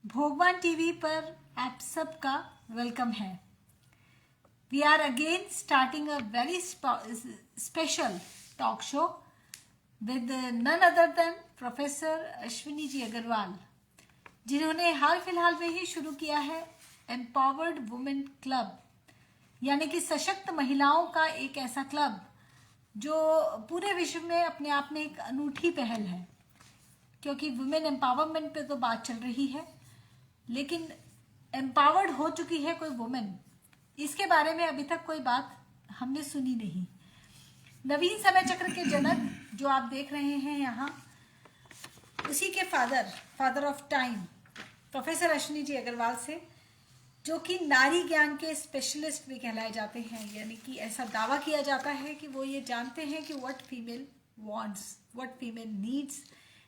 भोगवान TV पर आप सबका वेलकम है। We are again starting a very special talk show with none other than professor Ashwini ji Agarwal, जिन्होंने हाल फिलहाल में ही शुरू किया है एम्पावर्ड वुमेन क्लब, यानी कि सशक्त महिलाओं का एक ऐसा क्लब जो पूरे विश्व में अपने आप में एक अनूठी पहल है। क्योंकि वुमेन एम्पावरमेंट पे तो बात चल रही है, लेकिन एम्पावर्ड हो चुकी है कोई वुमेन, इसके बारे में अभी तक कोई बात हमने सुनी नहीं। नवीन समय चक्र के जनक जो आप देख रहे हैं यहाँ, उसी के father of time professor Ashwini ji Agarwal से, जो कि नारी ज्ञान के स्पेशलिस्ट भी कहलाए जाते हैं, यानी कि ऐसा दावा किया जाता है कि वो ये जानते हैं कि what female wants, what female needs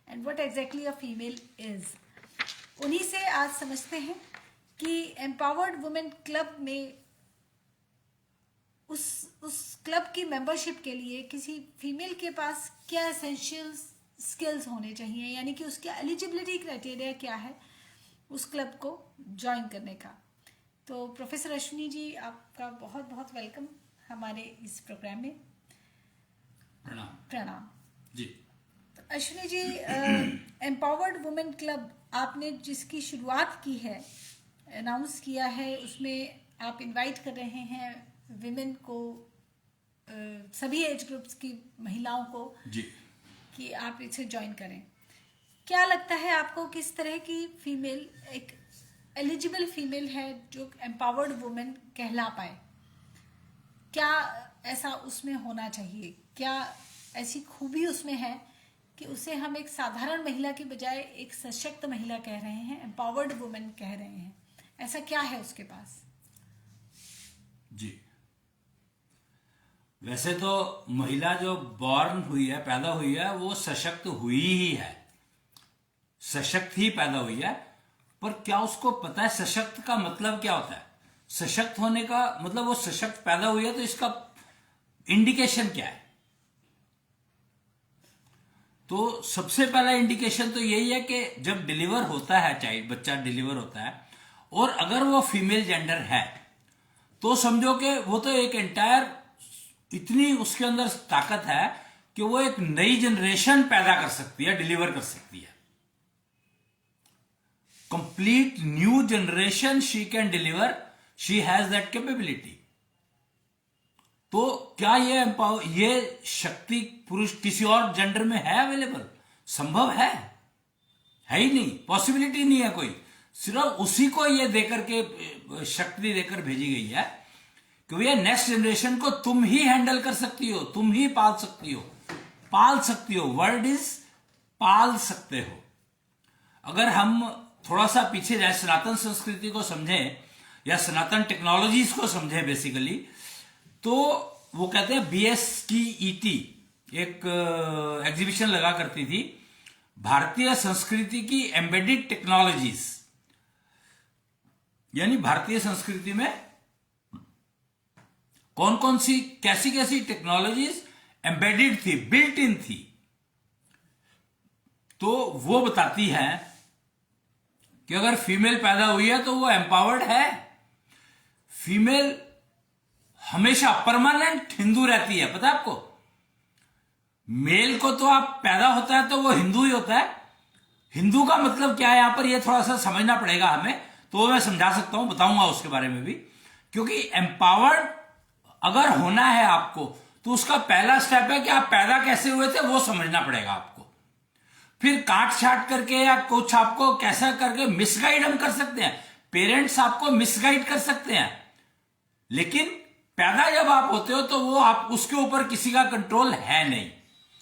and what exactly a female is. उन्हीं से आज समझते हैं कि एम्पावर्ड वुमेन क्लब में उस क्लब की मेंबरशिप के लिए किसी फीमेल के पास क्या एसेंशियल स्किल्स होने चाहिए, यानी कि उसका एलिजिबिलिटी क्राइटेरिया क्या है उस क्लब को ज्वाइन करने का। तो प्रोफेसर अश्विनी जी, आपका बहुत बहुत वेलकम हमारे इस प्रोग्राम में। प्रणाम जी। तो अश्विनी जी, एम्पावर्ड वुमेन क्लब आपने जिसकी शुरुआत की है, अनाउंस किया है, उसमें आप इनवाइट कर रहे हैं विमेन को, सभी एज ग्रुप्स की महिलाओं को जी, कि आप इसे ज्वाइन करें। क्या लगता है आपको, किस तरह की फीमेल एक एलिजिबल फीमेल है जो एम्पावर्ड वुमेन कहला पाए? क्या ऐसा उसमें होना चाहिए? क्या ऐसी खूबी उसमें है कि उसे हम एक साधारण महिला की बजाय एक सशक्त महिला कह रहे हैं, एम्पावर्ड वुमेन कह रहे हैं? ऐसा क्या है उसके पास? जी, वैसे तो महिला जो बॉर्न हुई है, पैदा हुई है, वो सशक्त हुई ही है, सशक्त ही पैदा हुई है। पर क्या उसको पता है सशक्त का मतलब क्या होता है? सशक्त होने का मतलब वो सशक्त पैदा हुई है, तो इसका इंडिकेशन क्या है? तो सबसे पहला इंडिकेशन तो यही है कि जब डिलीवर होता है, चाइल्ड बच्चा डिलीवर होता है, और अगर वो फीमेल जेंडर है, तो समझो कि वो तो एक एंटायर, इतनी उसके अंदर ताकत है कि वो एक नई जनरेशन पैदा कर सकती है, डिलीवर कर सकती है। Complete new generation she can deliver, she has that capability. तो क्या ये शक्ति पुरुष किसी और जेंडर में है अवेलेबल? संभव है ही नहीं, पॉसिबिलिटी नहीं है कोई। सिर्फ उसी को ये देकर के शक्ति देकर भेजी गई है कि भैया नेक्स्ट जनरेशन को तुम ही हैंडल कर सकती हो, तुम ही पाल सकती हो, पाल सकती हो। वर्ड इज पाल सकते हो। अगर हम थोड़ा सा पीछे जाए, सनातन संस्कृति को समझें या सनातन टेक्नोलॉजीज को समझें बेसिकली, तो वो कहते हैं BSTET एक एग्जीबिशन लगा करती थी, भारतीय संस्कृति की एम्बेडेड टेक्नोलॉजीज, यानी भारतीय संस्कृति में कौन कौन सी कैसी कैसी टेक्नोलॉजीज एम्बेडेड थी, बिल्ट इन थी। तो वो बताती है कि अगर फीमेल पैदा हुई है तो वो एम्पावर्ड है। फीमेल हमेशा परमानेंट हिंदू रहती है, पता है आपको? मेल को तो आप पैदा होता है तो वो हिंदू ही होता है। हिंदू का मतलब क्या है यहां पर, ये थोड़ा सा समझना पड़ेगा हमें, तो मैं समझा सकता हूं, बताऊंगा उसके बारे में भी। क्योंकि एम्पावर्ड अगर होना है आपको, तो उसका पहला स्टेप है कि आप पैदा कैसे हुए थे, वो समझना पड़ेगा आपको। फिर काट छाट करके या कुछ आपको कैसा करके मिसगाइड हम कर सकते हैं, पेरेंट्स आपको मिसगाइड कर सकते हैं, लेकिन पैदा जब आप होते हो तो वो आप उसके ऊपर किसी का कंट्रोल है नहीं,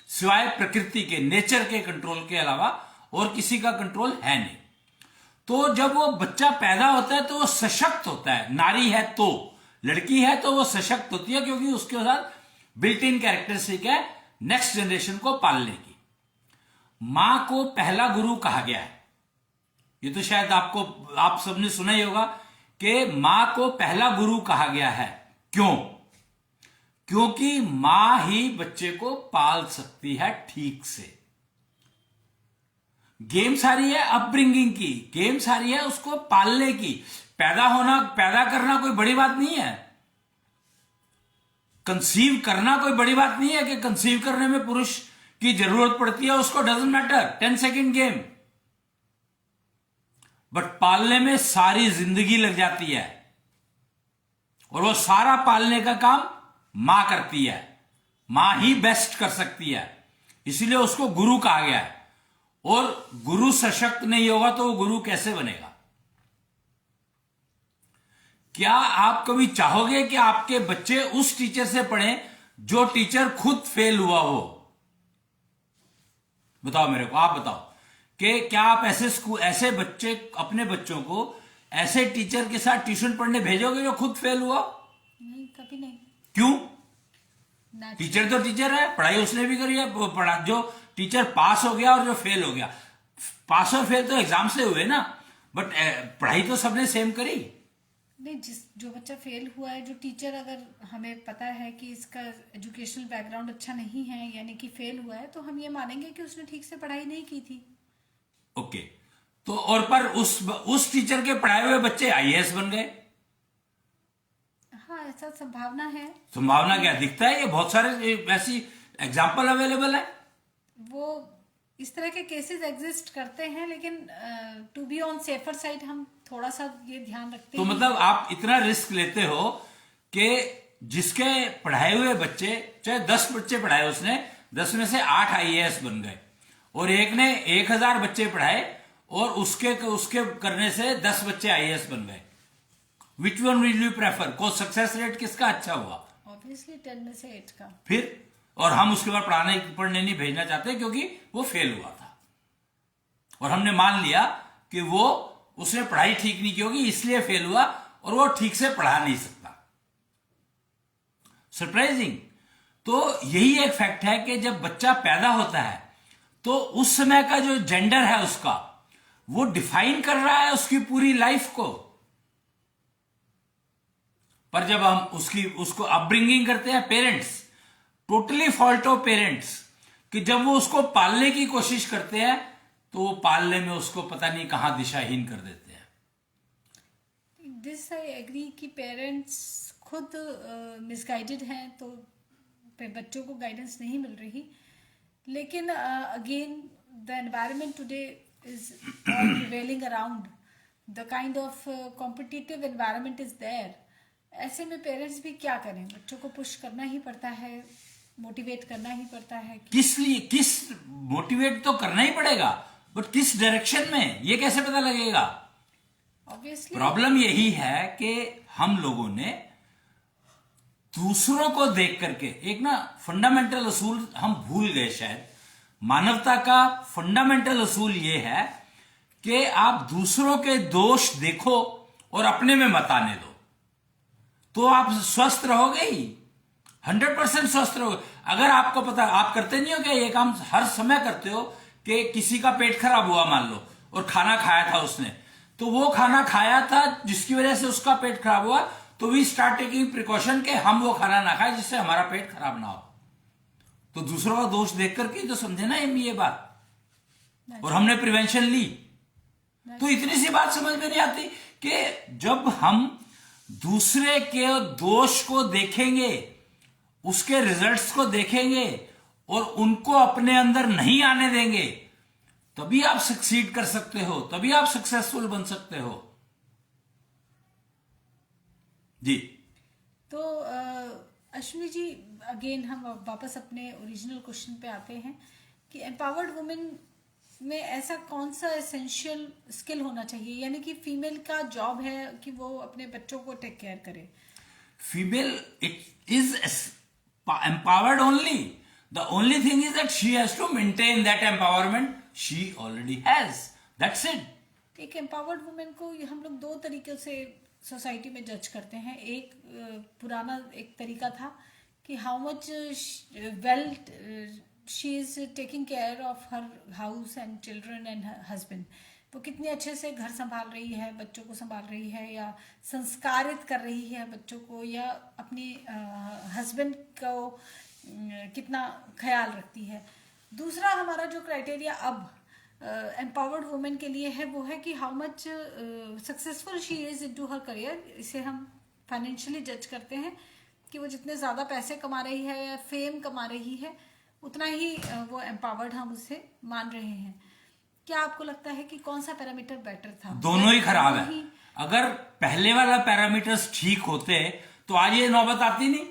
सिवाय प्रकृति के, नेचर के कंट्रोल के अलावा और किसी का कंट्रोल है नहीं। तो जब वो बच्चा पैदा होता है तो वो सशक्त होता है। नारी है तो, लड़की है तो वो सशक्त होती है, क्योंकि उसके साथ बिल्ट इन कैरेक्टरिस्टिक है नेक्स्ट जनरेशन को पालने की। मां को पहला गुरु कहा गया है। ये तो शायद आप सबने सुना ही होगा कि मां को पहला गुरु कहा गया है। क्यों? क्योंकि मां ही बच्चे को पाल सकती है ठीक से। गेम सारी है अपब्रिंगिंग की, गेम सारी है उसको पालने की। पैदा करना कोई बड़ी बात नहीं है, कंसीव करना कोई बड़ी बात नहीं है कि कंसीव करने में पुरुष की जरूरत पड़ती है, उसको doesn't matter, 10 second game. But पालने में सारी जिंदगी लग जाती है, और वो सारा पालने का काम मां करती है। मां ही बेस्ट कर सकती है, इसीलिए उसको गुरु कहा गया है। और गुरु सशक्त नहीं होगा तो वो गुरु कैसे बनेगा? क्या आप कभी चाहोगे कि आपके बच्चे उस टीचर से पढ़ें जो टीचर खुद फेल हुआ हो? बताओ मेरे को, आप बताओ कि क्या आप ऐसे बच्चे, अपने बच्चों को ऐसे टीचर के साथ ट्यूशन पढ़ने भेजोगे जो खुद फेल हुआ? नहीं, कभी नहीं। क्यों? Natural. टीचर तो टीचर है, पढ़ाई उसने भी करी है। पढ़ा जो टीचर पास हो गया और जो फेल हो गया, पास और फेल तो एग्जाम से हुए ना, बट पढ़ाई तो सबने सेम करी। नहीं, जो बच्चा फेल हुआ है, जो टीचर अगर हमें पता है कि इसका एजुकेशनल बैकग्राउंड अच्छा नहीं है, यानी कि फेल हुआ है, तो हम ये मानेंगे कि उसने ठीक से पढ़ाई नहीं की थी। ओके, तो और पर उस टीचर के पढ़ाए हुए बच्चे आईएएस बन गए। हाँ, ऐसा संभावना है। संभावना क्या दिखता है? ये बहुत सारे ऐसी एग्जाम्पल अवेलेबल है। वो इस तरह के केसेस एग्जिस्ट करते हैं, लेकिन to be on safer side हम थोड़ा सा ये ध्यान रखते तो हैं। मतलब आप इतना रिस्क लेते हो कि जिसके पढ़ाए हुए बच्चे, चाहे 10 बच्चे पढ़ाए उसने, 10 में से 8 आईएएस बन गए, और एक ने 1000 बच्चे पढ़ाए और उसके करने से 10 बच्चे आईएएस बन गए। Which one will you prefer? को सक्सेस रेट किसका अच्छा हुआ? ऑब्वियसली 10 में से 8 का। फिर और हम उसके बाद पढ़ने नहीं भेजना चाहते क्योंकि वो फेल हुआ था, और हमने मान लिया कि वो उसने पढ़ाई ठीक नहीं की होगी इसलिए फेल हुआ, और वो ठीक से पढ़ा नहीं सकता। सरप्राइजिंग। तो यही एक फैक्ट है कि जब बच्चा पैदा होता है तो उस समय का जो जेंडर है उसका, वो डिफाइन कर रहा है उसकी पूरी लाइफ को। पर जब हम उसको अपब्रिंगिंग करते हैं, parents, totally fault of parents, कि जब वो उसको पालने की कोशिश करते हैं तो वो पालने में उसको पता नहीं कहां दिशाहीन कर देते हैं। दिस आई एग्री कि पेरेंट्स खुद मिसगाइडेड हैं, तो बच्चों को गाइडेंस नहीं मिल रही। लेकिन again the environment today is prevailing around, the kind of competitive environment is there. ऐसे में पेरेंट्स भी क्या करें? बच्चों को पुश करना ही पड़ता है, मोटिवेट करना ही पड़ता है। किस मोटिवेट तो करना ही पड़ेगा, बट किस डायरेक्शन में ये कैसे पता लगेगा? ऑब्वियसली प्रॉब्लम यही है कि हम लोगों ने दूसरों को देख करके एक ना फंडामेंटल असूल हम भूल गए शायद। मानवता का फंडामेंटल असूल ये है कि आप दूसरों के दोष देखो और अपने में मत आने दो, तो आप स्वस्थ रहोगे ही, 100% स्वस्थ रहोगे। अगर आपको पता, आप करते नहीं हो क्या ये काम, हर समय करते हो कि किसी का पेट खराब हुआ मान लो, और खाना खाया था उसने, तो वो खाना खाया था जिसकी वजह से उसका पेट खराब हुआ, तो वी स्टार्ट टेकिंग प्रिकॉशन के हम वो खाना ना खाए जिससे हमारा पेट खराब ना हो। तो दूसरों का दोष देख करके तो समझे ना ये बात, और हमने प्रिवेंशन ली। तो इतनी सी बात समझ में नहीं आती कि जब हम दूसरे के दोष को देखेंगे, उसके रिजल्ट्स को देखेंगे और उनको अपने अंदर नहीं आने देंगे, तभी आप सक्सीड कर सकते हो, तभी आप सक्सेसफुल बन सकते हो। जी। तो अश्विनी जी, अगेन हम वापस अपने ओरिजिनल क्वेश्चन पे आते हैं कि एम्पावर्ड वुमेन में ऐसा कौन सा एसेंशियल स्किल होना चाहिए, यानी कि फीमेल का जॉब है कि वो अपने बच्चों को टेक केयर करे। Female it is empowered only. The only thing is that she has to maintain that empowerment she already has. That's it. एक एम्पावर्ड वुमेन को हम लोग दो तरीके से सोसाइटी में जज करते हैं। एक पुराना एक तरीका था कि how much well she is taking care of her house and children and husband, वो कितने अच्छे से घर संभाल रही है, बच्चों को संभाल रही है, या संस्कारित कर रही है बच्चों को, या अपनी हस्बैंड को कितना ख्याल रखती है। दूसरा हमारा जो क्राइटेरिया अब एम्पावर्ड वुमेन के लिए है वो है कि how much successful she is in to her career. इसे हम फाइनेंशियली जज करते हैं कि वो जितने ज़्यादा पैसे कमा रही है या फेम कमा रही है उतना ही वो एम्पावर्ड हम उसे मान रहे हैं। क्या आपको लगता है कि कौन सा पैरामीटर बेटर था? दोनों ही खराब है। अगर पहले वाला पैरामीटर्स ठीक होते तो आज ये नौबत आती नहीं।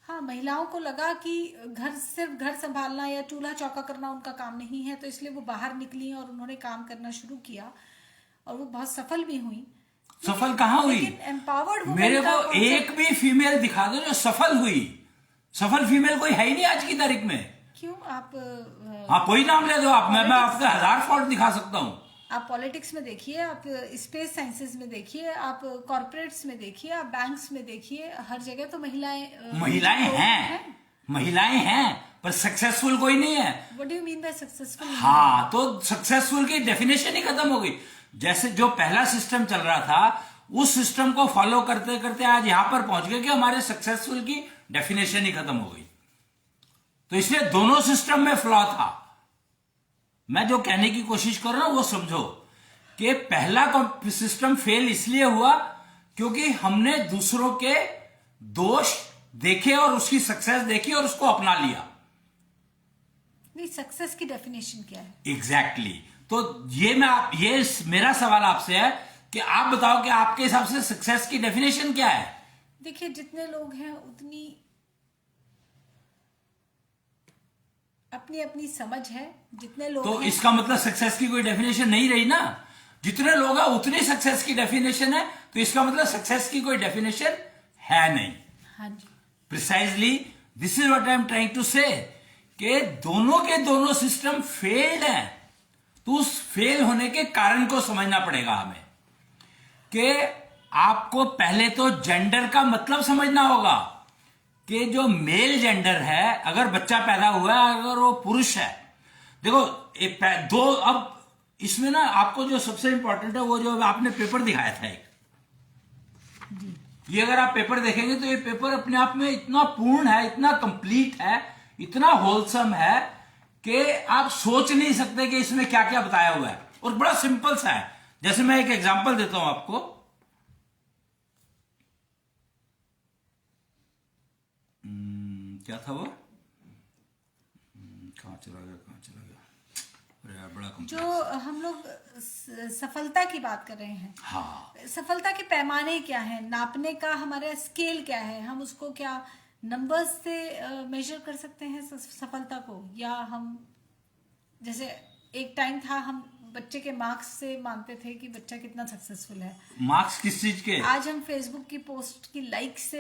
हाँ, महिलाओं को लगा कि सिर्फ घर संभालना या चूल्हा चौका करना उनका काम नहीं है, तो इसलिए वो बाहर निकली और उन्होंने काम करना शुरू किया और वो बहुत सफल भी हुई। सफल कहाँ हुई? एम्पावर्ड मेरे को एक भी फीमेल दिखा दो जो सफल हुई। सफल फीमेल कोई है ही नहीं आज की तारीख में। क्यों? आप हाँ, कोई नाम ले दो आप, मैं आपको 1000 फॉल्ट दिखा सकता हूँ। आप पॉलिटिक्स में देखिए, आप स्पेस साइंसेस में देखिए, आप कॉर्पोरेट्स में देखिए, आप बैंक्स में देखिए, हर जगह तो महिलाएं हैं पर सक्सेसफुल कोई नहीं है। What do you mean by successful? हाँ, तो सक्सेसफुल की डेफिनेशन ही खत्म हो गई। जैसे जो पहला सिस्टम चल रहा था उस सिस्टम को फॉलो करते करते आज यहां पर पहुंच गए कि हमारे सक्सेसफुल की डेफिनेशन ही खत्म हो गई। तो इसलिए दोनों सिस्टम में फ्लॉ था। मैं जो कहने की कोशिश कर रहा हूं वो समझो कि पहला सिस्टम फेल इसलिए हुआ क्योंकि हमने दूसरों के दोष देखे और उसकी सक्सेस देखी और उसको अपना लिया। नहीं, सक्सेस की डेफिनेशन क्या है? एग्जैक्टली तो ये मेरा सवाल आपसे है कि आप बताओ कि आपके हिसाब से सक्सेस की डेफिनेशन क्या है? देखिए, जितने लोग हैं उतनी अपनी अपनी समझ है। जितने लोग तो हैं, इसका मतलब सक्सेस की कोई डेफिनेशन नहीं रही ना। जितने लोग हैं उतनी सक्सेस की डेफिनेशन है, तो इसका मतलब सक्सेस की कोई डेफिनेशन है नहीं। हाँ जी, precisely this is what I am trying to say कि दोनों के दोनों सिस्टम फेल्ड हैं। तो उस फेल होने के कारण को समझना पड़ेगा हमें कि आपको पहले तो जेंडर का मतलब समझना होगा कि जो मेल जेंडर है, अगर बच्चा पैदा हुआ है, अगर वो पुरुष है, देखो अब इसमें ना आपको जो सबसे इंपॉर्टेंट है वो जो आपने पेपर दिखाया था एक, ये अगर आप पेपर देखेंगे तो ये पेपर अपने आप में इतना पूर्ण है, इतना कंप्लीट है, इतना होलसम है कि आप सोच नहीं सकते कि इसमें क्या क्या बताया हुआ है और बड़ा सिंपल सा है। जैसे मैं एक एग्जांपल देता हूं आपको। क्या था वो? कहां चला गया? अरे यार, बड़ा complex। जो हम लोग सफलता की बात कर रहे हैं, हाँ, सफलता के पैमाने क्या है, नापने का हमारा स्केल क्या है, हम उसको क्या नंबर्स से मेजर कर सकते हैं सफलता को, या हम जैसे एक टाइम था हम बच्चे के मार्क्स से मानते थे कि बच्चा कितना सक्सेसफुल है। मार्क्स किस चीज के? आज हम फेसबुक की पोस्ट की लाइक से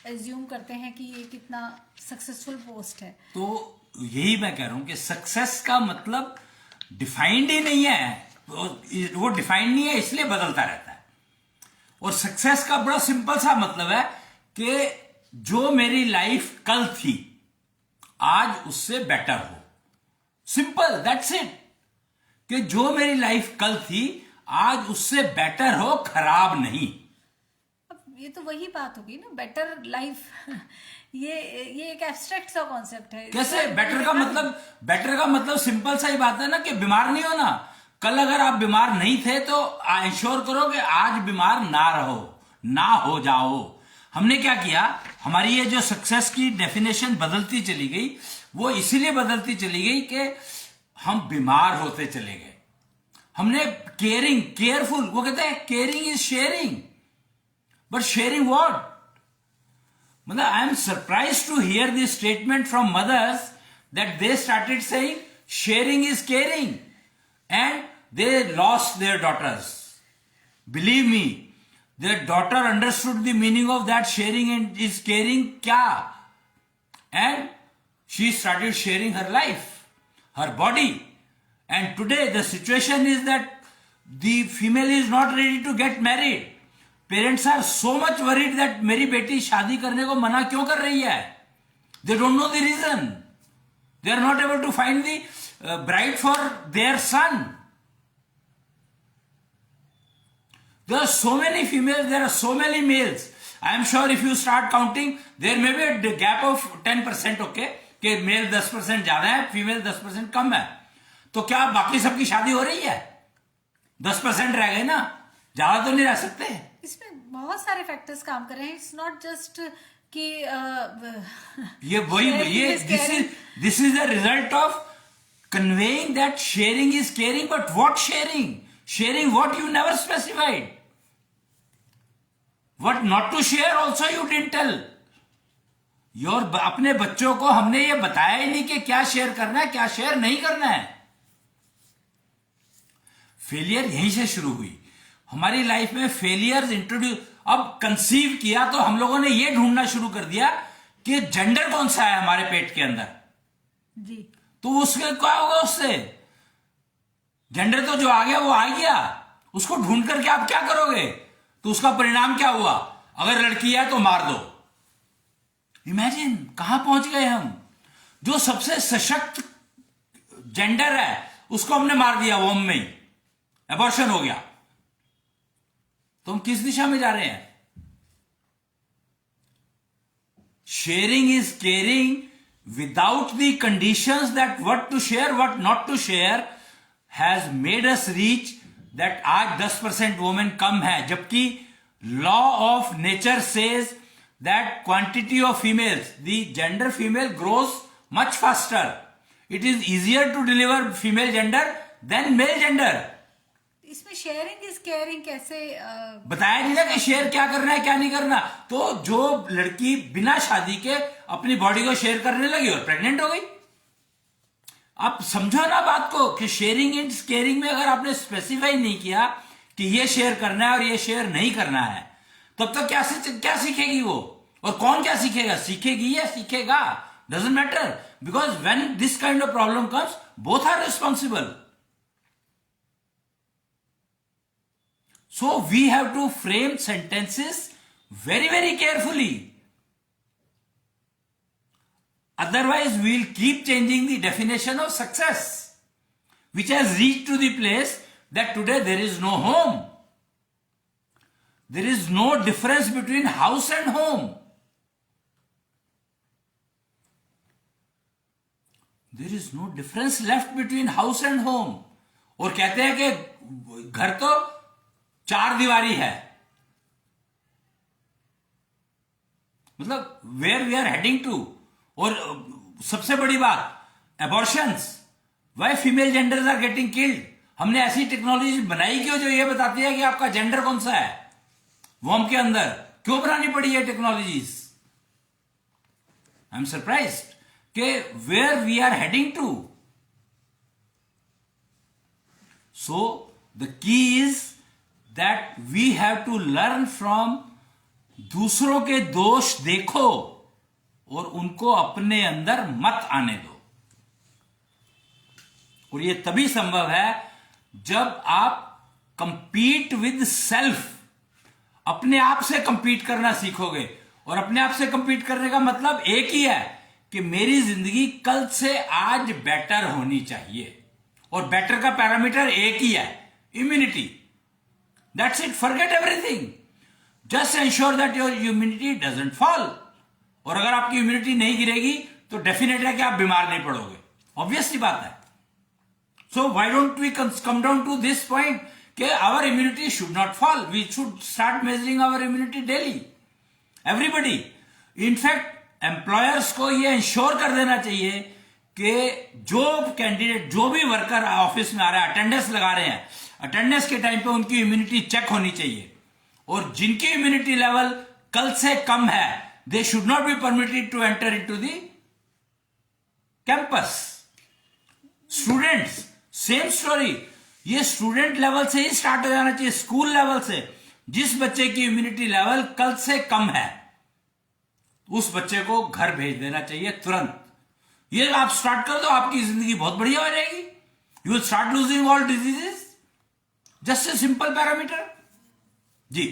एज्यूम करते हैं कि ये कितना सक्सेसफुल पोस्ट है। तो यही मैं कह रहा हूं कि सक्सेस का मतलब डिफाइंड ही नहीं है। वो डिफाइंड नहीं है, इसलिए बदलता रहता है। और सक्सेस का बड़ा सिंपल सा मतलब है कि जो मेरी लाइफ कल थी आज उससे बेटर हो। Simple, that's it. कि जो मेरी लाइफ कल थी आज उससे बेटर हो, खराब नहीं। अब ये तो वही बात होगी ना, बेटर लाइफ ये एक एब्स्ट्रैक्ट सा कॉन्सेप्ट है। कैसे बेटर का मतलब सिंपल सा ही बात है ना कि बीमार नहीं होना। कल अगर आप बीमार नहीं थे तो इंश्योर करो कि आज बीमार ना रहो, ना हो जाओ। हमने क्या किया, हमारी ये जो सक्सेस की डेफिनेशन बदलती चली गई, वो इसीलिए बदलती चली गई कि हम बीमार होते चले गए। हमने केयरफुल, वो कहते हैं caring is sharing, but sharing what? मतलब I am surprise to hear this statement from mothers that they started saying sharing is caring and they lost their daughters. Believe me, their daughter understood the meaning of that sharing and is caring kya, and she started sharing her life, her body, and today the situation is that the female is not ready to get married. Parents are so much worried that मेरी बेटी शादी करने को मना क्यों कर रही है? They don't know the reason. They are not able to find the bride for their son. There are so many females, there are so many males. I am sure if you start counting, there may be a gap of 10%, okay? कि mail 10% ज्यादा है, female 10% कम है। तो क्या बाकी सबकी शादी हो रही है? 10% रह गए ना, ज्यादा तो नहीं रह सकते। इसमें बहुत सारे फैक्टर्स काम कर रहे हैं। इट्स नॉट जस्ट कि ये वही ये this is the result of conveying that sharing is caring, but what sharing what you never specified, what not to share also you didn't tell your. अपने बच्चों को हमने ये बताया ही नहीं कि क्या शेयर करना है, क्या शेयर नहीं करना है। फेलियर यहीं से शुरू हुई हमारी लाइफ में। फेलियर्स इंट्रोड्यूस, अब कंसीव किया तो हम लोगों ने ये ढूंढना शुरू कर दिया कि जेंडर कौन सा है हमारे पेट के अंदर जी। तो उसके क्या होगा, उससे जेंडर तो जो आ गया वो आ गया, उसको ढूंढ करके आप क्या करोगे? तो उसका परिणाम क्या हुआ? अगर लड़की है तो मार दो। इमेजिन कहां पहुंच गए हम। जो सबसे सशक्त जेंडर है उसको हमने मार दिया, वोम में ही एबॉर्शन हो गया। तो हम किस दिशा में जा रहे हैं? Sharing is caring without the conditions that what to share what not to share has made us reach that आज 10% वुमेन कम है, जबकि law of nature says that quantity of females, the gender female grows much faster, it is easier to deliver female gender than male gender. इसमें sharing is caring कैसे बताया नहीं ना कि शेयर क्या करना है क्या नहीं करना। तो जो लड़की बिना शादी के अपनी बॉडी को शेयर करने लगी और प्रेग्नेंट हो गई। आप समझो ना बात को कि शेयरिंग इज केयरिंग में अगर आपने स्पेसिफाई नहीं किया कि ये शेयर करना है और ये शेयर नहीं करना है, तब तक क्या सीखेगी वो? और कौन क्या सीखेगा? सीखेगी या सीखेगा, doesn't matter, because when this kind of problem comes both are responsible. So we have to frame sentences very, very carefully. Otherwise, we'll keep changing the definition of success, which has reached to the place that today there is no home. There is no difference between house and home. There is no difference left between house and home. और कहते हैं कि घर तो 4 दीवारी है, मतलब where we are heading to. और सबसे बड़ी बात abortions, why female genders are getting killed. हमने ऐसी टेक्नोलॉजी बनाई क्यों जो ये बताती है कि आपका जेंडर कौन सा है वॉर्म के अंदर? क्यों बनानी पड़ी है टेक्नोलॉजीज? आई एम सरप्राइज्ड कि where we are heading to. So the key is that we have to learn from दूसरों के दोष देखो और उनको अपने अंदर मत आने दो। और ये तभी संभव है जब आप कंपीट विद सेल्फ, अपने आप से कंपीट करना सीखोगे। और अपने आप से कंपीट करने का मतलब एक ही है कि मेरी जिंदगी कल से आज बेटर होनी चाहिए। और बेटर का पैरामीटर एक ही है, immunity. That's it, forget everything. Just ensure that your immunity doesn't fall. और अगर आपकी इम्यूनिटी नहीं गिरेगी तो डेफिनेट है कि आप बीमार नहीं पड़ोगे, ऑब्वियस सी बात है। So why don't we come down to this point कि our immunity should not fall, we should start measuring our immunity daily, everybody. In fact employers को ये इंश्योर कर देना चाहिए कि जो कैंडिडेट, जो भी वर्कर ऑफिस में आ रहा है, अटेंडेंस लगा रहे हैं, अटेंडेंस के टाइम पे उनकी इम्यूनिटी चेक होनी चाहिए। और जिनकी इम्यूनिटी लेवल कल से कम है, they should not be permitted to enter into the campus. Students, same story. ये स्टूडेंट लेवल से ही स्टार्ट हो जाना चाहिए, स्कूल लेवल से। जिस बच्चे की इम्यूनिटी लेवल कल से कम है उस बच्चे को घर भेज देना चाहिए तुरंत। ये आप स्टार्ट कर दो, आपकी जिंदगी बहुत बढ़िया हो जाएगी। You will start losing all diseases, just a simple parameter. जी।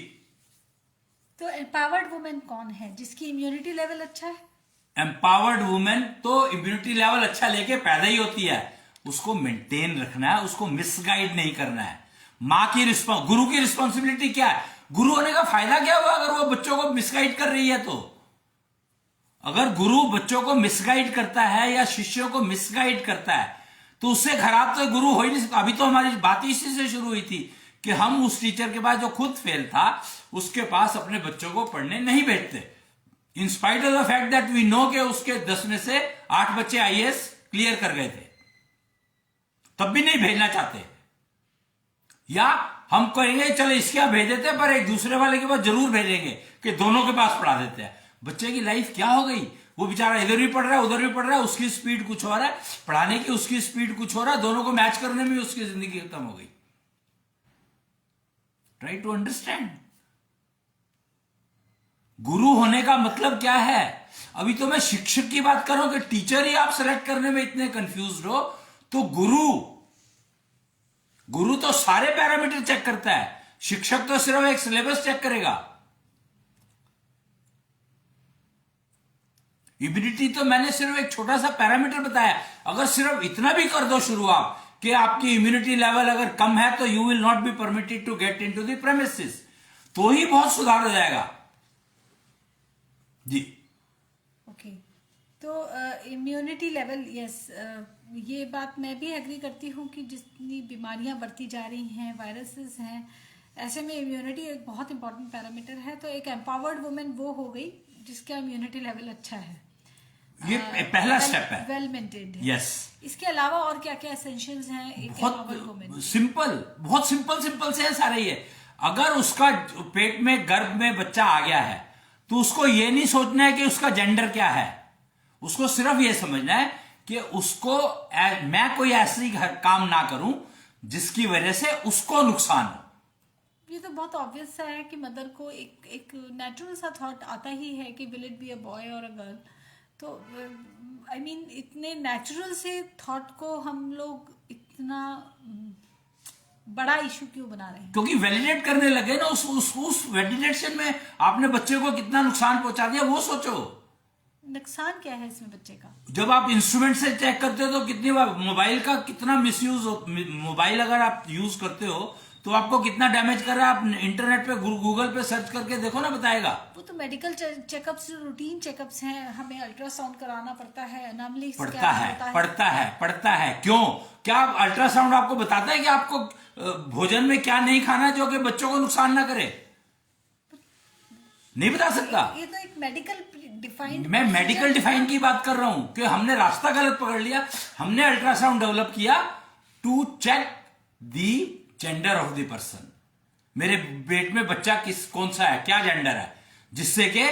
तो एम्पावर्ड वुमेन कौन है जिसकी इम्यूनिटी लेवल अच्छा है? एम्पावर्ड वुमेन तो इम्यूनिटी लेवल अच्छा लेके पैदा ही होती है, उसको मेंटेन रखना है, उसको मिसगाइड नहीं करना है। मां की गुरु की रिस्पॉन्सिबिलिटी क्या है? गुरु होने का फायदा क्या हुआ अगर वो बच्चों को मिसगाइड कर रही है? तो अगर गुरु बच्चों को मिसगाइड करता है या शिष्यों को मिसगाइड करता है तो उससे खराब तो गुरु हो ही नहीं सकता। अभी तो हमारी बात इसी से शुरू हुई थी कि हम उस टीचर के पास जो खुद फेल था उसके पास अपने बच्चों को पढ़ने नहीं भेजते, in spite of the fact that we know के उसके 10 में से 8 बच्चे आईएएस क्लियर कर गए थे, तब भी नहीं भेजना चाहते। या हम कहेंगे चलो इसके यहां भेज देते, पर एक दूसरे वाले के पास जरूर भेजेंगे कि दोनों के पास पढ़ा देते हैं। बच्चे की लाइफ क्या हो गई, वो बेचारा इधर भी पढ़ रहा है उधर भी पढ़ रहा है, उसकी स्पीड कुछ हो रहा है, पढ़ाने की उसकी स्पीड कुछ हो रहा है, दोनों को मैच करने में उसकी जिंदगी खत्म हो गई। ट्राई टू अंडरस्टैंड गुरु होने का मतलब क्या है। अभी तो मैं शिक्षक की बात कर रहा हूं कि टीचर ही आप सेलेक्ट करने में इतने कंफ्यूज हो, तो गुरु तो सारे पैरामीटर चेक करता है, शिक्षक तो सिर्फ एक सिलेबस चेक करेगा। इम्यूनिटी तो मैंने सिर्फ एक छोटा सा पैरामीटर बताया, अगर सिर्फ इतना भी कर दो शुरू आप कि आपकी इम्यूनिटी लेवल अगर कम है तो you will not be permitted to get into the premises, तो ही बहुत सुधार हो जाएगा जी। ओके, तो इम्यूनिटी लेवल, यस, ये बात मैं भी एग्री करती हूँ कि जितनी बीमारियां बढ़ती जा रही हैं, वायरसेस हैं, ऐसे में इम्यूनिटी एक बहुत इंपॉर्टेंट पैरामीटर है। तो एक एम्पावर्ड वुमेन वो हो गई जिसका इम्यूनिटी लेवल अच्छा है, ये पहला स्टेप है, वेल मेंटेन्ड है। यस। इसके अलावा और क्या क्या एसेंशियल्स हैं एक एम्पावर्ड वुमेन? बहुत सिंपल, बहुत सिंपल से है सारे ये। अगर उसका पेट में गर्भ में बच्चा आ गया है तो उसको ये नहीं सोचना है कि उसका जेंडर क्या है, उसको सिर्फ ये समझना है कि उसको मैं कोई ऐसी काम ना करूं जिसकी वजह से उसको नुकसान हो। ये तो बहुत ऑब्वियस सा है कि मदर को एक नेचुरल सा थॉट आता ही है कि will it be a boy और अ गर्ल। तो आई मीन इतने नेचुरल से थॉट को हम लोग इतना बड़ा इशू क्यों बना रहे हैं? क्योंकि वैलिडेट करने लगे ना, उस वैलिडेशन में आपने बच्चे को कितना नुकसान पहुंचा दिया वो सोचो। नुकसान क्या है इसमें बच्चे का? जब आप इंस्ट्रूमेंट से चेक करते हो तो कितनी बार मोबाइल का कितना मिसयूज हो, मोबाइल अगर आप यूज करते हो तो आपको कितना डैमेज कर रहा है, आप इंटरनेट पे गूगल पे सर्च करके देखो ना, बताएगा। वो तो मेडिकल चेकअप्स, रूटीन चेकअप्स हैं, हमें अल्ट्रासाउंड कराना पड़ता है, एनामली पड़ता है। क्यों? क्या अल्ट्रासाउंड आपको बताता है कि आपको भोजन में क्या नहीं खाना है जो कि बच्चों को नुकसान ना करे? नहीं बता सकता। ये तो एक मेडिकल डिफाइंड, मैं मेडिकल डिफाइन की बात कर रहा हूं कि हमने रास्ता गलत पकड़ लिया। हमने अल्ट्रासाउंड डेवलप किया to check the gender of the person, मेरे पेट में बच्चा कौन सा है, क्या जेंडर है, जिससे कि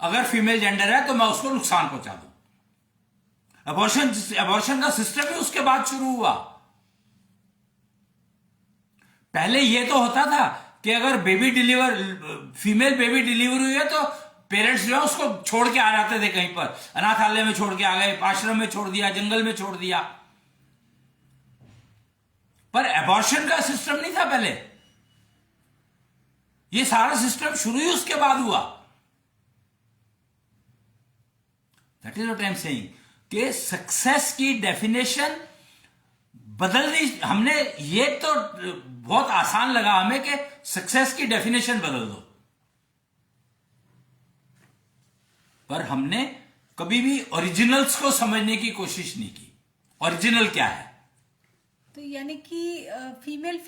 अगर फीमेल जेंडर है तो मैं उसको नुकसान पहुंचा दूं। अबॉर्शन का सिस्टम ही उसके बाद शुरू हुआ। पहले यह तो होता था कि अगर फीमेल बेबी डिलीवर हुई है तो पेरेंट्स जो है उसको छोड़ के आ जाते थे, कहीं पर अनाथालय में छोड़ के आ गए, आश्रम में छोड़ दिया, जंगल में छोड़ दिया। पर एबॉर्शन का सिस्टम नहीं था पहले, ये सारा सिस्टम शुरू ही उसके बाद हुआ। That is what I am saying कि सक्सेस की डेफिनेशन बदल दी हमने। ये तो बहुत आसान लगा हमें कि सक्सेस की डेफिनेशन बदल दो, पर हमने कभी भी ओरिजिनल्स को समझने की कोशिश नहीं की। ओरिजिनल क्या है? तो यानी कि फीमेल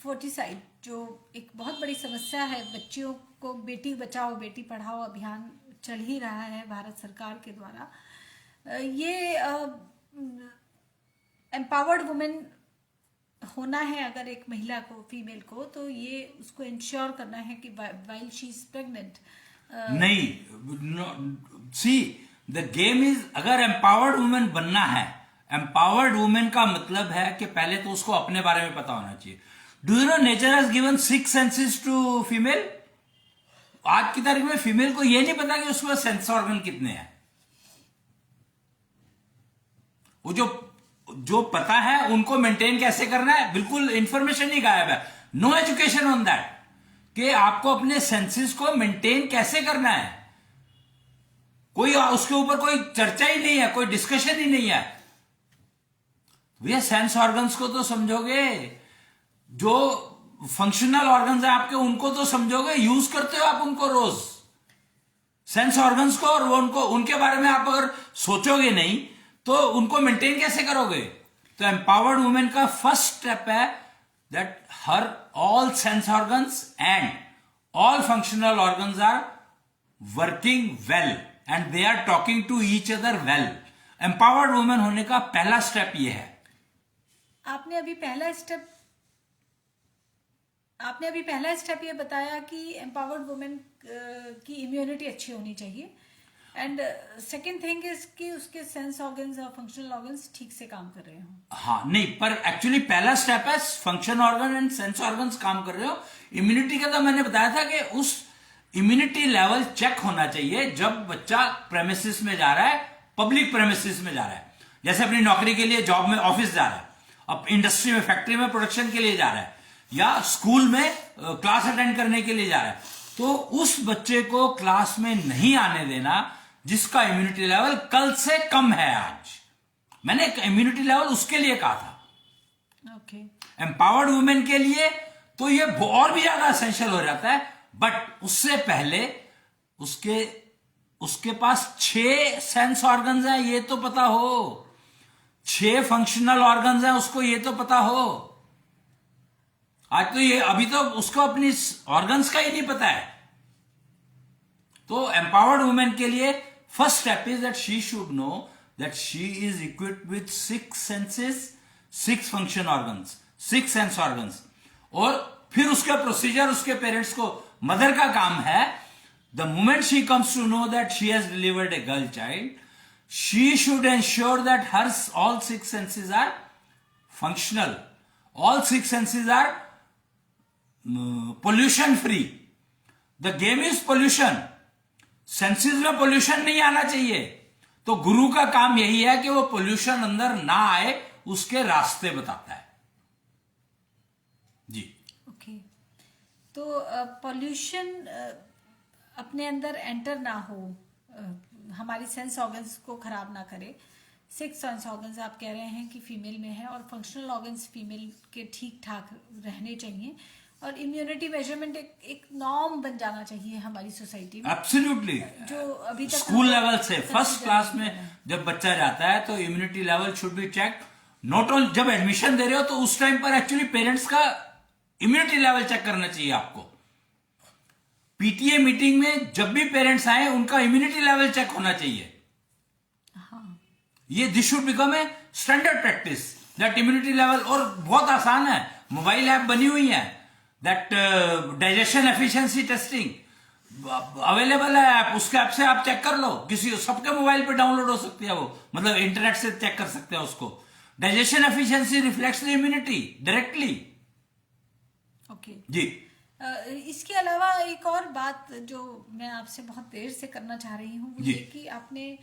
फोर्टिसाइड जो एक बहुत बड़ी समस्या है, बच्चियों को बेटी बचाओ बेटी पढ़ाओ अभियान चल ही रहा है भारत सरकार के द्वारा। ये एम्पावर्ड वुमेन होना है अगर एक महिला को, फीमेल को, तो ये उसको इंश्योर करना है कि वाइल शी इज प्रेग्नेंट नहीं। सी द गेम इज, अगर एम्पावर्ड वुमेन बनना है, एम्पावर्ड वुमेन का मतलब है कि पहले तो उसको अपने बारे में पता होना चाहिए। Do you know nature has given 6 senses to female. आज की तारीख में फीमेल को यह नहीं पता कि उसके पास सेंस ऑर्गन कितने हैं। वो जो पता है उनको मेंटेन कैसे करना है, बिल्कुल इंफॉर्मेशन ही गायब है। नो एजुकेशन ऑन दैट कि आपको अपने सेंसेस को मेंटेन कैसे करना है, कोई उसके ऊपर कोई चर्चा ही नहीं है, कोई डिस्कशन ही नहीं है। भैया सेंस ऑर्गन्स को तो समझोगे, जो फंक्शनल ऑर्गन्स है आपके उनको तो समझोगे, यूज करते हो आप उनको रोज सेंस ऑर्गन्स को, और वो उनके बारे में आप अगर सोचोगे नहीं तो उनको मेंटेन कैसे करोगे? तो एम्पावर्ड वुमेन का फर्स्ट स्टेप है that her all sense organs and all functional organs are working well and they are talking to each other well. Empowered women होने का पहला स्टेप ये है। आपने अभी पहला स्टेप ये बताया कि एम्पावर्ड वुमेन की इम्यूनिटी अच्छी होनी चाहिए, एंड सेकेंड थिंग इज कि उसके सेंस ऑर्गन्स और फंक्शनल ऑर्गन्स ठीक से काम कर रहे हो। हाँ नहीं, पर एक्चुअली पहला स्टेप है function organ and sense organs काम कर रहे हो। इम्यूनिटी का तो मैंने बताया था कि उस इम्यूनिटी लेवल चेक होना चाहिए जब बच्चा प्रेमिसेस में जा रहा है, पब्लिक प्रेमिसेस में जा रहा है, जैसे अपनी नौकरी के लिए जॉब में ऑफिस जा रहा है, अब इंडस्ट्री में फैक्ट्री में प्रोडक्शन के लिए जा रहा है, या स्कूल में क्लास अटेंड करने के लिए जा रहा है, तो उस बच्चे को क्लास में नहीं आने देना जिसका इम्यूनिटी लेवल कल से कम है। आज मैंने इम्यूनिटी लेवल उसके लिए कहा था। ओके। एम्पावर्ड वुमेन के लिए तो ये और भी ज्यादा एसेंशियल हो जाता है, बट उससे पहले उसके पास 6 सेंस ऑर्गन्स हैं, ये तो पता हो, 6 फंक्शनल ऑर्गन्स हैं, उसको ये तो पता हो। आज तो ये अभी तो उसको अपनी ऑर्गन्स का ही नहीं पता है। तो एम्पावर्ड वुमेन के लिए first step is that she should know that she is equipped with 6 senses, 6 function organs, 6 sense organs. और फिर उसका प्रोसीजर उसके पेरेंट्स को, मदर का काम है, the moment she comes to know that she has delivered a girl child, she should ensure that her all 6 senses are functional, all 6 senses are pollution free. The game is pollution, senses में pollution नहीं आना चाहिए। तो गुरु का काम यही है कि वो पोल्यूशन अंदर ना आए, उसके रास्ते बताता है जी। ओके। तो पोल्यूशन अपने अंदर एंटर ना हो, हमारी सेंस ऑर्गन्स को खराब ना करे। 6 सेंस ऑर्गन्स आप कह रहे हैं कि फीमेल में है, और फंक्शनल ऑर्गन्स फीमेल के ठीक ठाक रहने चाहिए, और इम्यूनिटी मेजरमेंट एक नॉर्म बन जाना चाहिए हमारी सोसाइटी में। एब्सोल्युटली। जो अभी तक स्कूल लेवल से फर्स्ट क्लास में जब बच्चा जाता है तो immunity level should be check. Not only जब एडमिशन दे रहे हो तो उस टाइम पर एक्चुअली पेरेंट्स का इम्यूनिटी लेवल चेक करना चाहिए आपको। पीटीए मीटिंग में जब भी पेरेंट्स आए उनका इम्यूनिटी लेवल चेक होना चाहिए। हाँ। ये this should become a standard practice that immunity level. और बहुत आसान है, मोबाइल ऐप बनी हुई है, that digestion efficiency testing available है ऐप, उसके ऐप से आप चेक कर लो। किसी सबके मोबाइल पे डाउनलोड हो सकती है वो, मतलब इंटरनेट से चेक कर सकते हैं उसको। Digestion efficiency reflects the immunity directly. Okay जी। इसके अलावा एक और बात जो मैं आपसे बहुत देर से करना चाह रही हूँ, वो जी। ये कि आपने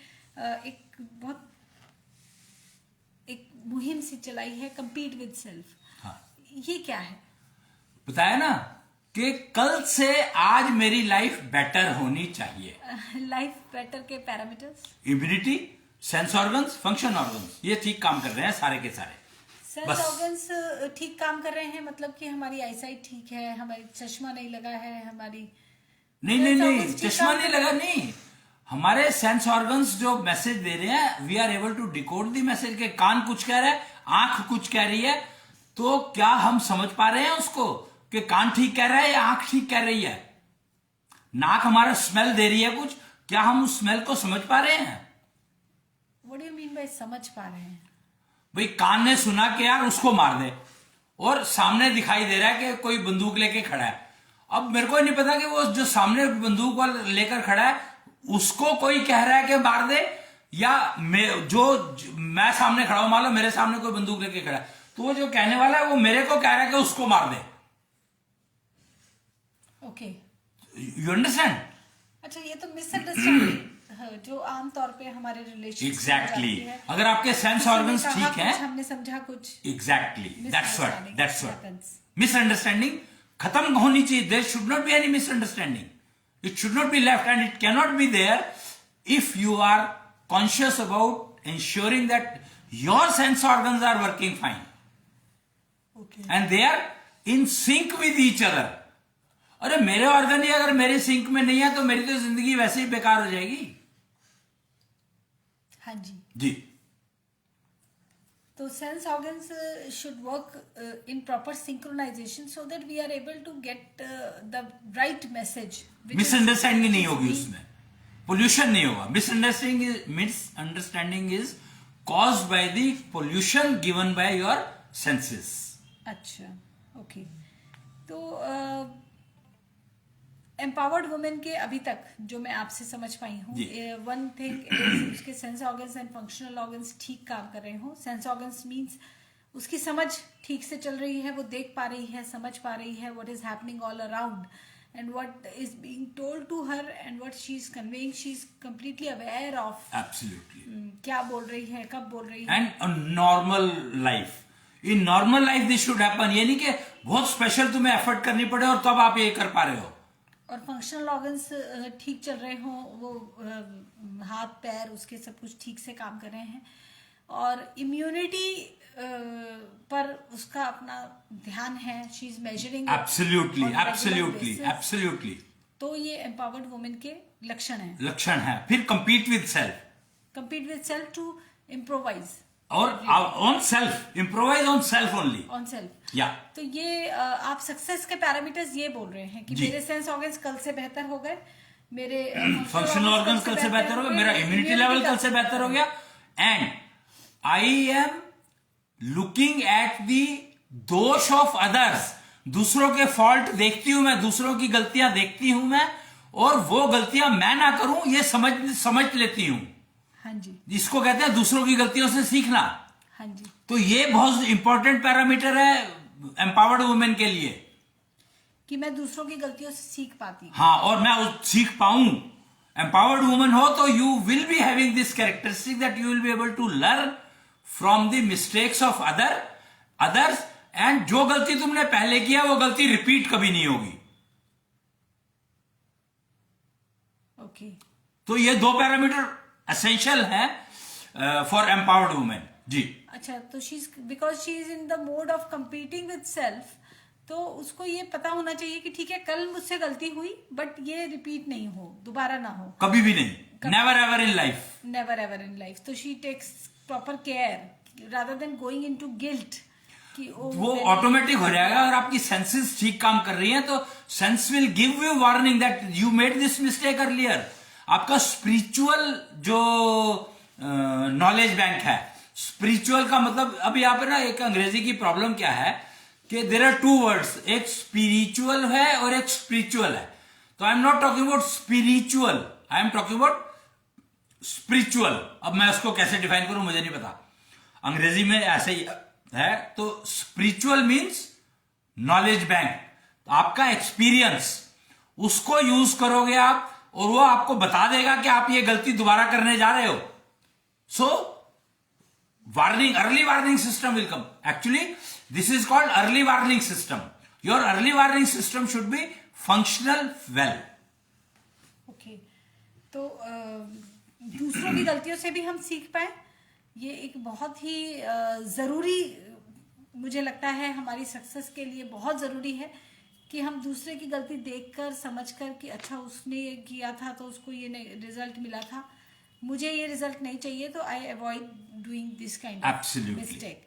एक मुहिम सी चलाई है, कम्पीट विद सेल्फ। हाँ, ये क्या है? बताया ना कि कल से आज मेरी लाइफ बेटर होनी चाहिए। लाइफ बेटर के parameters, immunity, sense organs, function organs, ये ठीक काम कर रहे हैं सारे के सारे। सेंस बस। ऑर्गन्स ठीक काम कर रहे हैं, मतलब कि हमारी आईसाइट ठीक है, हमारी चश्मा नहीं लगा है, हमारी नहीं नहीं नहीं, चश्मा नहीं लगा, नहीं। हमारे सेंस ऑर्गन्स जो मैसेज दे रहे हैं, we are able to decode the message. के कान कुछ कह रहा है, आंख कुछ कह रही है, तो क्या हम समझ पा रहे हैं उसको कि कान ठीक कह रहा है या आंख ठीक कह रही है? नाक हमारा स्मेल दे रही है कुछ, क्या हम उस स्मेल को समझ पा रहे हैं? What do you mean by समझ पा रहे हैं? भाई कान ने सुना कि यार उसको मार दे, और सामने दिखाई दे रहा है कि कोई बंदूक लेके खड़ा है। अब मेरे को नहीं पता कि वो जो सामने बंदूक वाला लेकर खड़ा है उसको कोई कह रहा है कि मार दे, या मैं सामने खड़ा हूं, मान लो मेरे सामने कोई बंदूक लेके खड़ा है, तो वो जो कहने वाला है वो मेरे को कह रहा है कि उसको मार दे। Okay, you understand? अच्छा, ये तो मिसअंडरस्टैंडिंग जो आमतौर पे हमारे रिलेशन एग्जैक्टली। अगर आपके सेंस ऑर्गन्स ठीक है, हमने समझा कुछ, exactly, that's what happens. Misunderstanding खत्म होनी चाहिए। There should not be any misunderstanding, it should not be left and it can not be there if you are conscious about ensuring that your sense organs are working fine. Okay. And they are in sync with each other. अरे मेरे organ ही अगर मेरे sink में नहीं है तो मेरी तो जिंदगी वैसे ही बेकार हो जाएगी। हाँ जी। जी। तो sense organs should work in proper synchronization so that we are able to get the right message. Misunderstanding नहीं होगी उसमें, पोल्यूशन नहीं होगा. Misunderstanding is caused by the pollution given by your senses. अच्छा, ओके. तो एम्पावर्ड वुमेन के अभी तक जो मैं आपसे समझ पाई हूँ, वन थिंग उसके sense organs and functional organs ठीक काम कर रहे हो. सेंस ऑर्गन्स मीन्स उसकी समझ ठीक से चल रही है, वो देख पा रही है, समझ पा रही है what is happening all around and what is being told to her and what she is conveying. She is completely aware of. Absolutely. क्या बोल रही है, कब बोल रही है. And a normal life. In normal life this should happen. ये नहीं कि बहुत स्पेशल तुम्हें एफर्ट करनी पड़े और तब आप ये कर पा रहे हो. और फंक्शनल ऑर्गन्स ठीक चल रहे हो, वो हाथ पैर उसके सब कुछ ठीक से काम कर रहे हैं, और इम्यूनिटी पर उसका अपना ध्यान है. She is measuring. एब्सोल्युटली. तो ये एम्पावर्ड वुमेन के लक्षण है. फिर compete with self to improvise और on self, improvise on self only. On self. या तो ये आप सक्सेस के पैरामीटर्स ये बोल रहे हैं कि मेरे सेंस ऑर्गन्स कल से बेहतर हो गए, मेरे फंक्शनल ऑर्गन्स कल से बेहतर हो गए, मेरा इम्यूनिटी लेवल कल से बेहतर हो गया, and I am looking at the दोष ऑफ अदर्स. दूसरों के फॉल्ट देखती हूं मैं, दूसरों की गलतियां देखती हूं मैं, और वो गलतियां मैं ना करूं ये समझ लेती हूं. हाँ जी. जिसको कहते हैं दूसरों की गलतियों से सीखना. हाँ जी. तो ये बहुत इंपॉर्टेंट पैरामीटर है एम्पावर्ड वुमेन के लिए, कि मैं दूसरों की गलतियों से सीख पाती हूँ. हाँ, और मैं सीख पाऊं. एम्पावर्ड वुमेन हो तो you will be having this characteristic that you will be able to learn from the mistakes of others, and जो गलती तुमने पहले किया वो गलती रिपीट कभी नहीं होगी. ओके. तो ये दो पैरामीटर एसेंशियल है फॉर एम्पावर्ड वुमेन. जी. अच्छा, तो because she is in the mode of competing with self, तो उसको ये पता होना चाहिए कि ठीक है कल मुझसे गलती हुई, बट ये रिपीट नहीं हो, दोबारा ना हो. कभी भी नहीं. Never ever in life. तो she takes proper care rather than going into guilt. वो ऑटोमेटिक हो जाएगा. अगर आपकी सेंसेस ठीक काम कर रही हैं तो sense will give you warning that you made this mistake earlier. आपका स्पिरिचुअल जो नॉलेज बैंक है, स्पिरिचुअल का मतलब, अभी यहाँ पे ना एक अंग्रेजी की प्रॉब्लम क्या है कि देयर आर टू वर्ड्स, एक स्पिरिचुअल है और एक स्पिरिचुअल है. तो I am not talking about spiritual, I am talking about spiritual. अब मैं उसको कैसे डिफाइन करूं मुझे नहीं पता, अंग्रेजी में ऐसे ही है. तो स्पिरिचुअल मीन्स नॉलेज बैंक. तो आपका एक्सपीरियंस, उसको यूज करोगे आप, और वो आपको बता देगा कि आप ये गलती दोबारा करने जा रहे हो. So warning, early warning system will come. Actually this is called early warning system. Your early warning system should be functional well. Okay. तो दूसरों की गलतियों से भी हम सीख पाए, ये एक बहुत ही जरूरी, मुझे लगता है हमारी सक्सेस के लिए बहुत जरूरी है कि हम दूसरे की गलती देखकर, समझकर कि अच्छा उसने ये किया था तो उसको ये रिजल्ट मिला था, मुझे ये रिजल्ट नहीं चाहिए, तो I avoid doing this kind of mistake.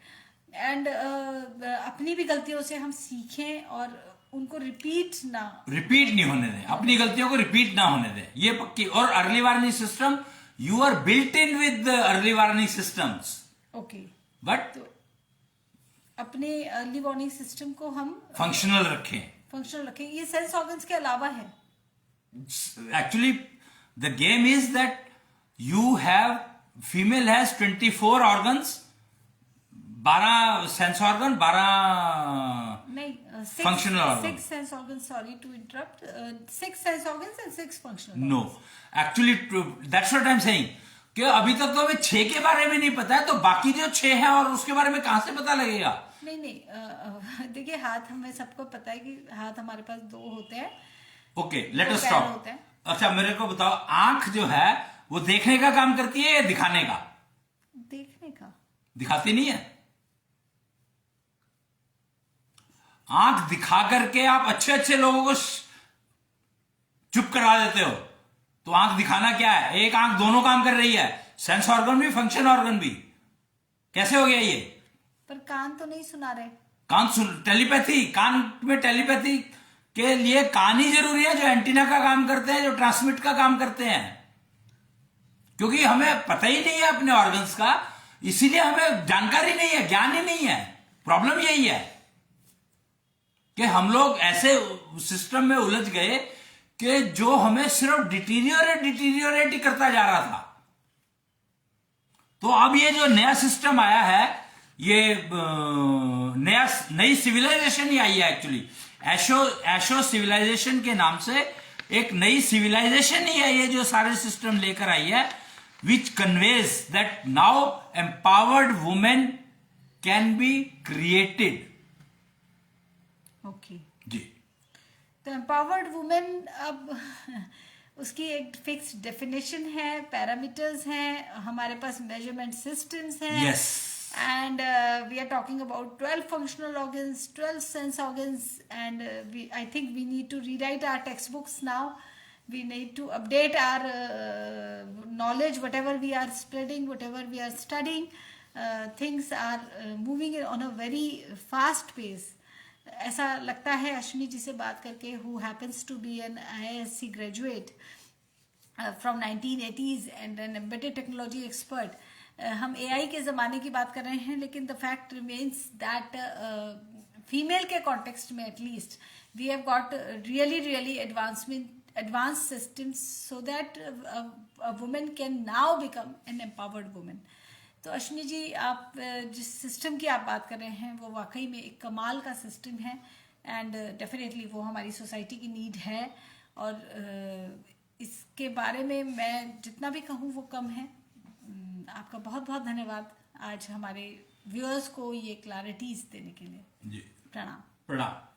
And अपनी भी गलतियों से हम सीखें और उनको रिपीट नहीं होने दें. अपनी गलतियों को रिपीट ना होने दें, ये पक्की. और early warning system, you are built in with early warning systems. Okay. But अपने अर्ली वार्निंग सिस्टम को हम फंक्शनल रखें. ये सेंस ऑर्गन्स के अलावा है. Actually the game is that you have, female has 24 organs, 12 sense organ, 12 नहीं, functional organ. 6 sense organ, sorry to interrupt, 6 sense organs and 6 functional. No, actually that's what I am saying कि अभी तक तो हमें 6 के बारे में नहीं पता है, तो बाकी जो 6 है और उसके बारे में कहां से पता लगेगा. नहीं, देखिए हाथ, हमें सबको पता है कि हाथ हमारे पास 2 होते हैं. Okay, let us stop. अच्छा, मेरे को बताओ, आंख जो है वो देखने का काम करती है या दिखाने का? देखने का. दिखाती नहीं है. आंख दिखा करके आप अच्छे लोगों को चुप करा देते हो. तो आंख दिखाना क्या है? एक आंख दोनों काम कर रही है, सेंस ऑर्गन भी, फंक्शन ऑर्गन भी. कैसे हो गया ये? पर कान तो नहीं सुना रहे। कान सुन, टेलीपैथी, कान में टेलीपैथी के लिए कान ही जरूरी है, जो एंटीना का काम करते हैं, जो ट्रांसमिट का काम करते हैं। क्योंकि हमें पता ही नहीं है अपने ऑर्गन्स का, इसीलिए हमें जानकारी नहीं है, ज्ञान ही नहीं है। प्रॉब्लम यही है कि हम लोग ऐसे सिस्टम में उलझ गए कि जो हमें सिर्फ डिटीरियोरेट ही करता जा रहा था। तो अब ये जो नया सिस्टम आया है, ये नई सिविलाइजेशन ही आई है एक्चुअली, एशो सिविलाइजेशन के नाम से एक नई सिविलाइजेशन ही है ये, जो सारे सिस्टम लेकर आई है, which conveys that now empowered women can be created. Okay जी। तो एम्पावर्ड वुमेन, अब उसकी एक फिक्स डेफिनेशन है, पैरामीटर्स हैं, हमारे पास मेजरमेंट सिस्टम्स हैं। Yes. And we are talking about 12 functional organs, 12 sense organs, and I think we need to rewrite our textbooks now. We need to update our knowledge, whatever we are spreading, whatever we are studying. Things are moving on a very fast pace. ऐसा लगता है अश्विनी जी से बात करके, who happens to be an IISc graduate from 1980s and an embedded technology expert. हम AI के ज़माने की बात कर रहे हैं, लेकिन the fact remains that female के कॉन्टेक्स्ट में at least we have got really advance systems so that a women can now become an empowered women. तो अश्विनी जी, आप जिस सिस्टम की आप बात कर रहे हैं वो वाकई में एक कमाल का सिस्टम है, एंड डेफिनेटली वो हमारी सोसाइटी की नीड है, और इसके बारे में मैं जितना भी कहूँ वो कम है। आपका बहुत बहुत धन्यवाद आज हमारे व्यूअर्स को ये क्लैरिटीज देने के लिए। जी, प्रणाम। प्रणाम।